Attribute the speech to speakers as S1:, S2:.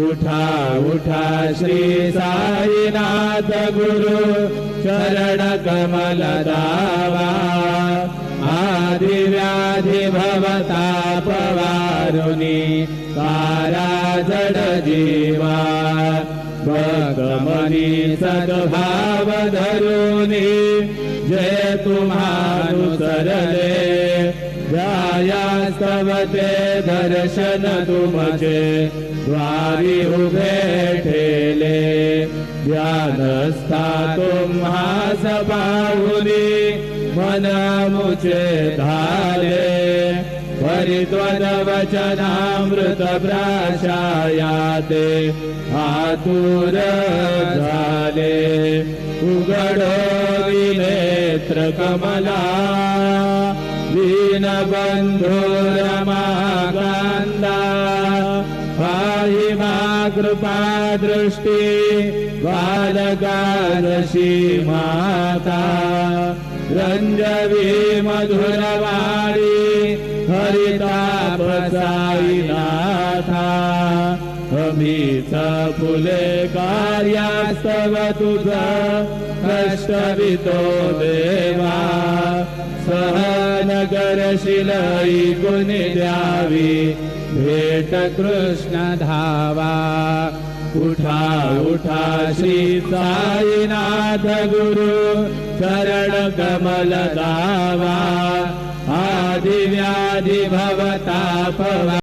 S1: उठा उठा श्री साईनाथ गुरु चरण कमल दावा आदि व्याधि भवताप वारुणी तारा जड जीवा भगमनी सद्भाव धरुनी जय तुम्हानुसरले जायास्तवते दर्शन तुमचे द्वारी उभे ठेले ध्यानस्था तुम्हास पाहुनी मन मुचे धाले परित्वदवचनामृत प्राशायाते आतुर झाले उघडो विनेत्र कमला दीनबंधो रमाकांदा पाहि मा कृपा दृष्टी बालकादशी माता रंजवी मधुरवाणी हरिताप साईनाथा अमीच फुले कार्यास्तव तुझा कष्टवितो देवा सहन करशील ऐकुनी द्यावी भेट कृष्ण धावा उठा उठा श्री साईनाथ गुरु चरण कमल दावा आदि व्याधि भवताप